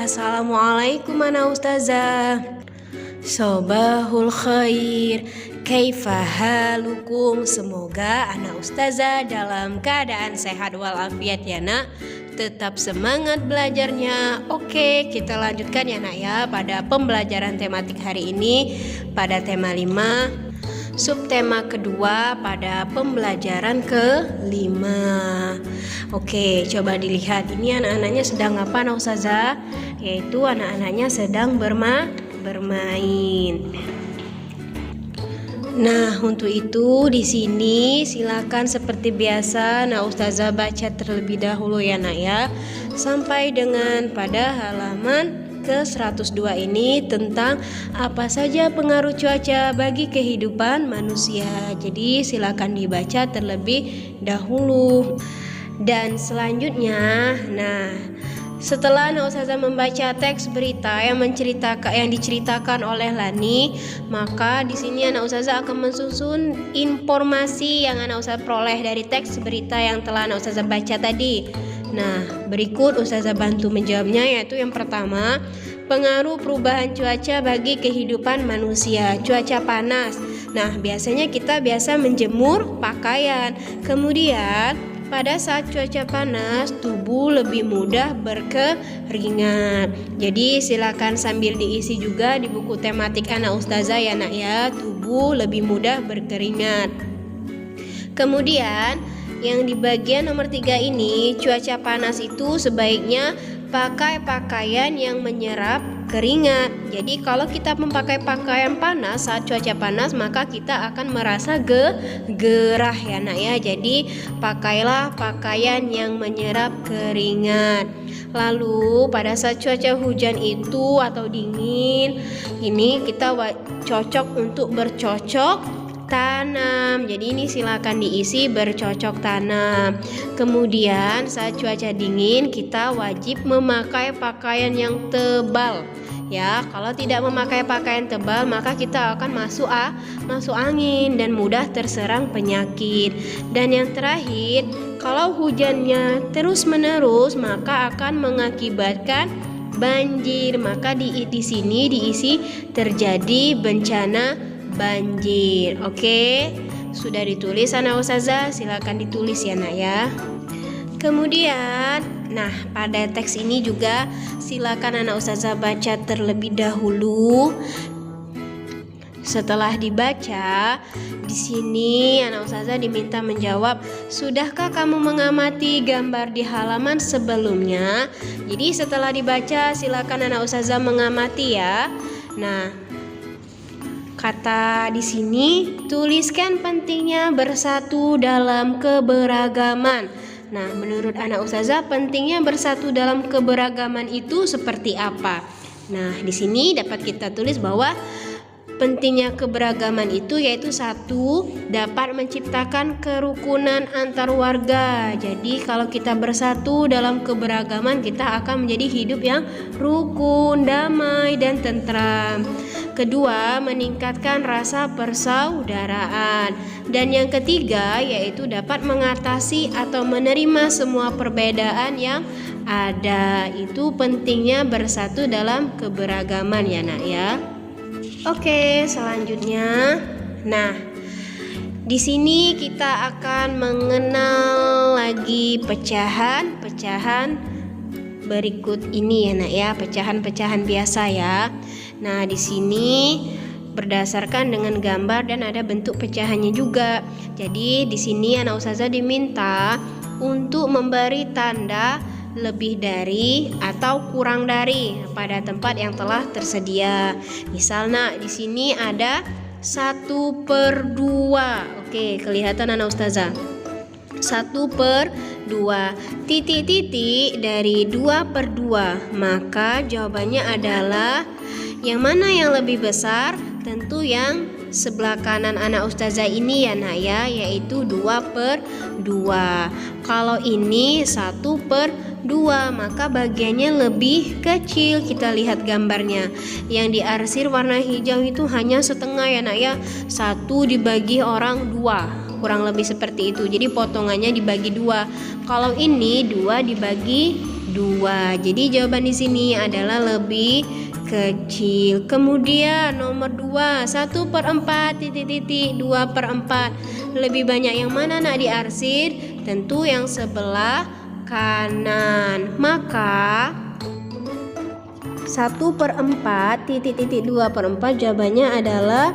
Assalamualaikum ana ustazah. Sobahul khair. Kaifa halukum? Semoga ana ustazah dalam keadaan sehat walafiat ya nak. Tetap semangat belajarnya. Oke, kita lanjutkan ya nak ya pada pembelajaran tematik hari ini pada tema 5. Subtema kedua pada pembelajaran ke-5. Oke, coba dilihat ini anak-anaknya sedang apa nak ustazah? Yaitu anak-anaknya sedang bermain. Nah, untuk itu di sini silakan seperti biasa nah ustazah baca terlebih dahulu ya nak ya. Sampai dengan pada halaman ke-102 ini tentang apa saja pengaruh cuaca bagi kehidupan manusia. Jadi silakan dibaca terlebih dahulu. Dan selanjutnya, setelah ustazah membaca teks berita yang diceritakan oleh Lani, maka di sini anak ustazah akan mensusun informasi yang anak ustazah peroleh dari teks berita yang telah anak ustazah baca tadi. Nah, berikut ustazah bantu menjawabnya, yaitu yang pertama, pengaruh perubahan cuaca bagi kehidupan manusia. Cuaca panas. Nah, biasanya kita biasa menjemur pakaian. Kemudian pada saat cuaca panas, tubuh lebih mudah berkeringat. Jadi silakan sambil diisi juga di buku tematik anak ustazah ya nak ya. Tubuh lebih mudah berkeringat. Kemudian yang di bagian nomor 3 ini, cuaca panas itu sebaiknya pakai pakaian yang menyerap keringat. Jadi kalau kita memakai pakaian panas saat cuaca panas, maka kita akan merasa gerah ya nak ya. Jadi pakailah pakaian yang menyerap keringat. Lalu pada saat cuaca hujan itu atau dingin, ini kita cocok untuk bercocok tanam. Jadi ini silakan diisi bercocok tanam. Kemudian saat cuaca dingin kita wajib memakai pakaian yang tebal. Ya, kalau tidak memakai pakaian tebal maka kita akan masuk angin dan mudah terserang penyakit. Dan yang terakhir, kalau hujannya terus-menerus maka akan mengakibatkan banjir. Maka di sini diisi terjadi bencana banjir. Oke, sudah ditulis anak ustazah, silakan ditulis ya nak ya. Kemudian pada teks ini juga silakan anak ustazah baca terlebih dahulu. Setelah dibaca, di sini anak ustazah diminta menjawab, sudahkah kamu mengamati gambar di halaman sebelumnya? Jadi setelah dibaca silakan anak ustazah mengamati ya. Kata di sini, tuliskan pentingnya bersatu dalam keberagaman. Nah, menurut anak ustazah pentingnya bersatu dalam keberagaman itu seperti apa? Nah, di sini dapat kita tulis bahwa pentingnya keberagaman itu yaitu satu, dapat menciptakan kerukunan antar warga. Jadi kalau kita bersatu dalam keberagaman, kita akan menjadi hidup yang rukun, damai, dan tentram. Kedua, meningkatkan rasa persaudaraan. Dan yang ketiga, yaitu dapat mengatasi atau menerima semua perbedaan yang ada. Itu pentingnya bersatu dalam keberagaman ya nak ya. Oke, selanjutnya. Di sini kita akan mengenal lagi pecahan berikut ini ya nak ya, pecahan-pecahan biasa ya. Nah, di sini berdasarkan dengan gambar dan ada bentuk pecahannya juga. Jadi di sini anak ustazah diminta untuk memberi tanda lebih dari atau kurang dari pada tempat yang telah tersedia. Misalnya di sini ada 1/2. Oke, kelihatan anak ustazah. 1/2. Titik-titik dari 2/2. Maka jawabannya adalah yang mana yang lebih besar? Tentu yang sebelah kanan anak ustazah ini ya nak ya, yaitu 2/2. Kalau ini 1/2, maka bagiannya lebih kecil. Kita lihat gambarnya. Yang diarsir warna hijau itu hanya setengah ya nak ya. 1 dibagi orang 2. Kurang lebih seperti itu. Jadi potongannya dibagi 2. Kalau ini 2 dibagi 2. Jadi jawaban di sini adalah lebih kecil. Kemudian nomor 2, 1/4 titik-titik 2/4. Lebih banyak yang mana nak diarsir? Tentu yang sebelah kanan. Maka 1/4 titik-titik 2/4 jawabannya adalah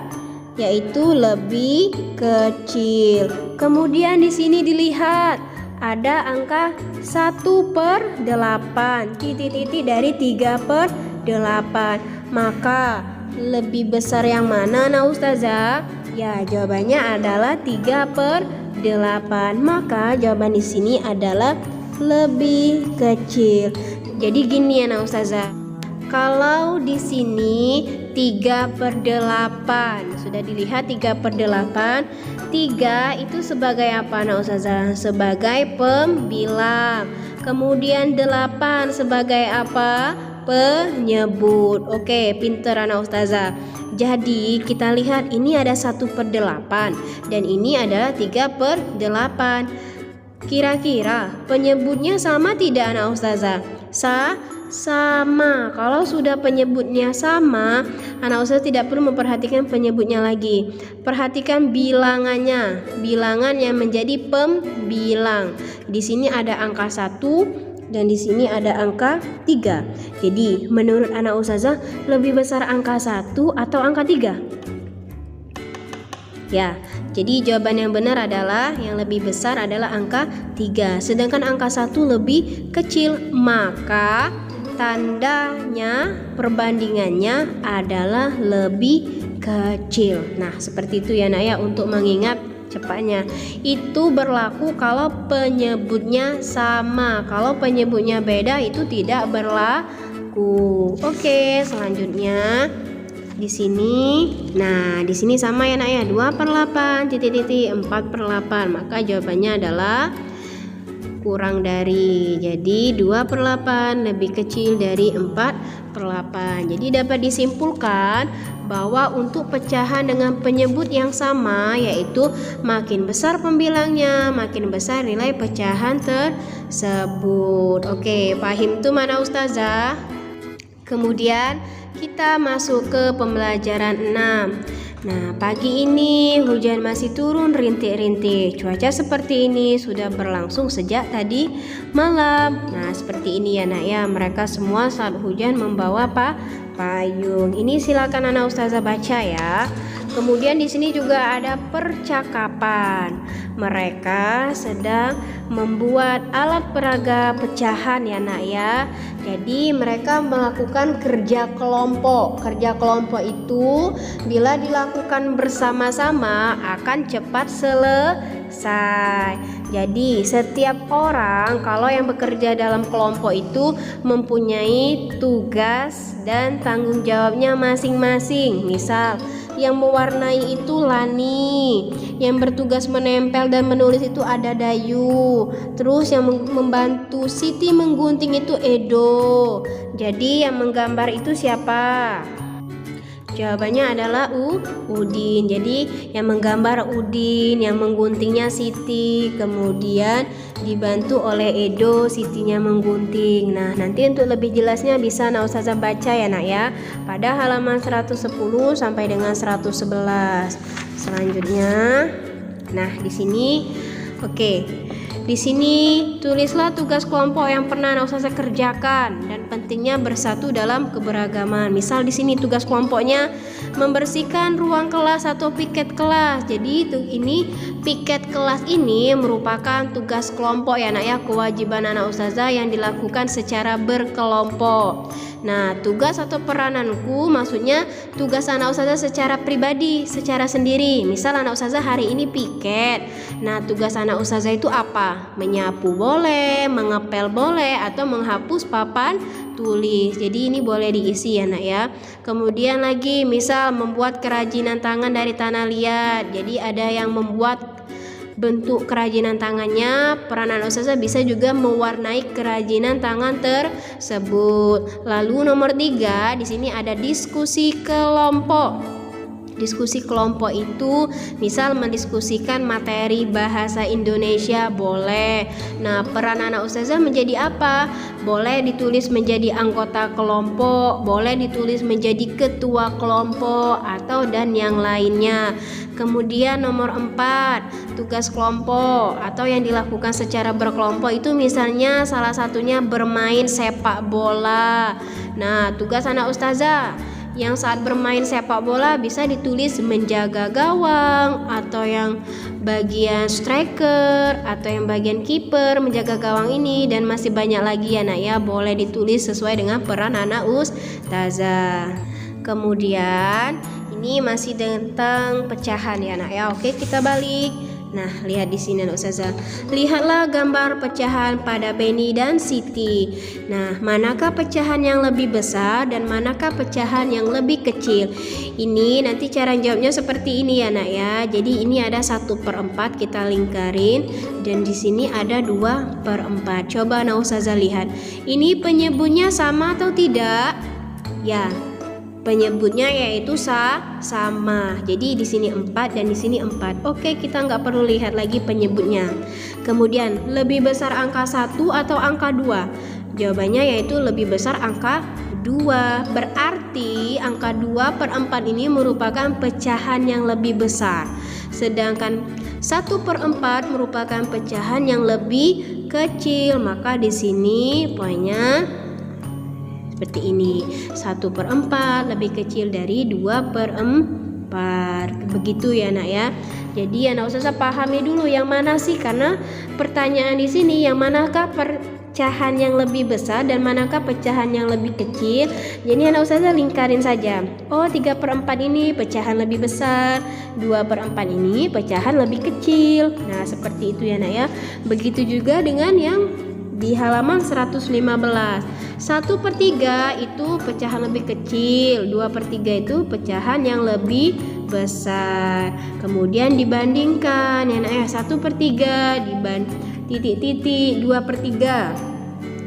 yaitu lebih kecil. Kemudian di sini dilihat ada angka 1/8 titik-titik dari 3/8. Maka lebih besar yang mana nah Ustazah? Ya, jawabannya adalah 3/8. Maka jawaban di sini adalah lebih kecil. Jadi gini ya nah Ustazah. Kalau di sini 3/8 sudah dilihat 3/8. 3 itu sebagai apa nah Ustazah? Sebagai pembilang. Kemudian 8 sebagai apa? Penyebut. Oke, pinter anak Ustazah. Jadi kita lihat ini ada 1/8 dan ini ada 3/8. Kira-kira penyebutnya sama tidak anak Ustazah? Sama. Kalau sudah penyebutnya sama, anak Ustazah tidak perlu memperhatikan penyebutnya lagi. Perhatikan bilangannya, bilangan yang menjadi pembilang. Di sini ada angka 1 dan di sini ada angka 3. Jadi menurut anak Ustazah lebih besar angka 1 atau angka 3? Ya, jadi jawaban yang benar adalah yang lebih besar adalah angka 3. Sedangkan angka 1 lebih kecil. Maka tandanya perbandingannya adalah lebih kecil. Nah, seperti itu ya nak ya untuk mengingat cepatnya. Itu berlaku kalau penyebutnya sama. Kalau penyebutnya beda itu tidak berlaku. Oke, selanjutnya di sini. Nah, di sini sama ya nak ya, 2/8 titik-titik 4/8. Maka jawabannya adalah kurang dari. Jadi 2/8 lebih kecil dari 4/8. Jadi dapat disimpulkan bahwa untuk pecahan dengan penyebut yang sama, yaitu makin besar pembilangnya, makin besar nilai pecahan tersebut. Oke, paham tuh mana Ustazah? Kemudian kita masuk ke pembelajaran 6. Nah, pagi ini hujan masih turun rintik-rintik. Cuaca seperti ini sudah berlangsung sejak tadi malam. Nah, seperti ini ya nak ya. Mereka semua saat hujan membawa payung. Ini silakan anak Ustazah baca ya. Kemudian di sini juga ada percakapan. Mereka sedang membuat alat peraga pecahan ya nak ya. Jadi mereka melakukan kerja kelompok. Kerja kelompok itu bila dilakukan bersama-sama akan cepat selesai. Jadi setiap orang kalau yang bekerja dalam kelompok itu mempunyai tugas dan tanggung jawabnya masing-masing. Misal yang mewarnai itu Lani, yang bertugas menempel dan menulis itu ada Dayu, terus yang membantu Siti menggunting itu Edo. Jadi yang menggambar itu siapa? Jawabannya adalah Udin. Jadi yang menggambar Udin, yang mengguntingnya Siti, kemudian dibantu oleh Edo, Sitinya menggunting. Nah, nanti untuk lebih jelasnya bisa nak Ustazah baca ya nak ya, pada halaman 110 sampai dengan 111. Selanjutnya, nah di sini, oke. Di sini tulislah tugas kelompok yang pernah anak Ustazah kerjakan dan pentingnya bersatu dalam keberagaman. Misal di sini tugas kelompoknya membersihkan ruang kelas atau piket kelas. Jadi ini piket kelas ini merupakan tugas kelompok ya nak ya, kewajiban anak Ustazah yang dilakukan secara berkelompok. Nah, tugas atau perananku maksudnya tugas anak Ustazah secara pribadi, secara sendiri. Misal anak Ustazah hari ini piket. Nah, tugas anak Ustazah itu apa? Menyapu boleh, mengepel boleh, atau menghapus papan tulis. Jadi ini boleh diisi ya nak ya. Kemudian lagi misal membuat kerajinan tangan dari tanah liat. Jadi ada yang membuat bentuk kerajinan tangannya, peranan Ustazah bisa juga mewarnai kerajinan tangan tersebut. Lalu nomor 3 di sini ada diskusi kelompok. Diskusi kelompok itu misal mendiskusikan materi bahasa Indonesia boleh. Nah, peran anak ustazah menjadi apa? Boleh ditulis menjadi anggota kelompok, boleh ditulis menjadi ketua kelompok atau dan yang lainnya. Kemudian nomor 4, tugas kelompok atau yang dilakukan secara berkelompok itu misalnya salah satunya bermain sepak bola. Nah, tugas anak ustazah yang saat bermain sepak bola bisa ditulis menjaga gawang atau yang bagian striker atau yang bagian kiper menjaga gawang ini, dan masih banyak lagi ya nak ya, boleh ditulis sesuai dengan peran anak ustazah. Kemudian ini masih tentang pecahan ya nak ya. Oke, kita balik. Nah, lihat di sini anak ustazah. Lihatlah gambar pecahan pada Benny dan Siti. Nah, manakah pecahan yang lebih besar dan manakah pecahan yang lebih kecil? Ini nanti cara jawabnya seperti ini ya nak ya. Jadi ini ada 1/4 kita lingkarin dan di sini ada 2/4. Coba anak ustazah lihat. Ini penyebutnya sama atau tidak? Ya, penyebutnya yaitu sama. Jadi di sini 4 dan di sini 4. Oke, kita nggak perlu lihat lagi penyebutnya. Kemudian lebih besar angka 1 atau angka 2? Jawabannya yaitu lebih besar angka 2. Berarti angka 2/4 ini merupakan pecahan yang lebih besar. Sedangkan 1/4 merupakan pecahan yang lebih kecil. Maka di sini poinnya seperti ini, 1/4 lebih kecil dari 2/4. Begitu ya nak ya. Jadi anak ustazah pahami dulu yang mana sih, karena pertanyaan di sini yang manakah pecahan yang lebih besar dan manakah pecahan yang lebih kecil. Jadi anak ustazah lingkarin saja. Oh, 3/4 ini pecahan lebih besar, 2/4 ini pecahan lebih kecil. Nah, seperti itu ya nak ya. Begitu juga dengan yang di halaman 115. 1/3 itu pecahan lebih kecil, 2/3 itu pecahan yang lebih besar. Kemudian dibandingkan ya nak ya, 1/3 titik-titik 2/3.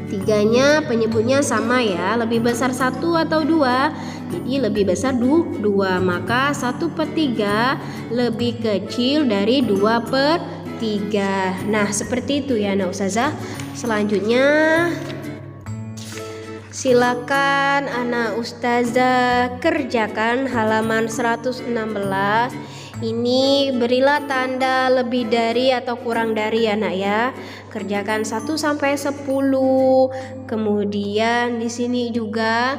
Tiganya penyebutnya sama ya, lebih besar 1 atau 2. Jadi lebih besar 2, maka 1/3 lebih kecil dari 2/3. Nah, seperti itu ya anak ustazah. Selanjutnya silakan anak ustazah kerjakan halaman 116. Ini berilah tanda lebih dari atau kurang dari ya nak ya. Kerjakan 1 sampai 10. Kemudian di sini juga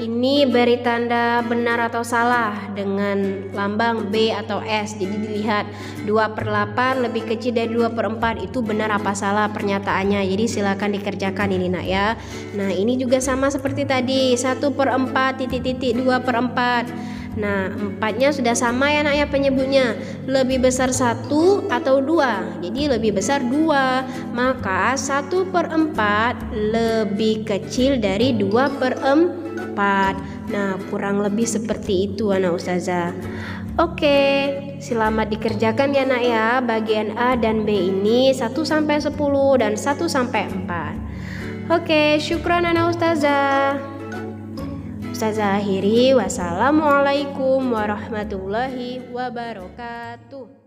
ini beri tanda benar atau salah dengan lambang B atau S. Jadi dilihat 2/8 lebih kecil dari 2/4 itu benar apa salah pernyataannya. Jadi silakan dikerjakan ini nak ya. Nah, ini juga sama seperti tadi, 1/4 titik-titik 2/4. Nah, 4-nya sudah sama ya nak ya penyebutnya. Lebih besar 1 atau 2? Jadi lebih besar 2. Maka 1/4 lebih kecil dari 2/4. Nah, kurang lebih seperti itu anak ustazah. Oke, selamat dikerjakan ya nak ya. Bagian A dan B ini 1 sampai 10 dan 1 sampai 4. Oke, syukran anak ustazah. Ustazah akhiri, wassalamualaikum warahmatullahi wabarakatuh.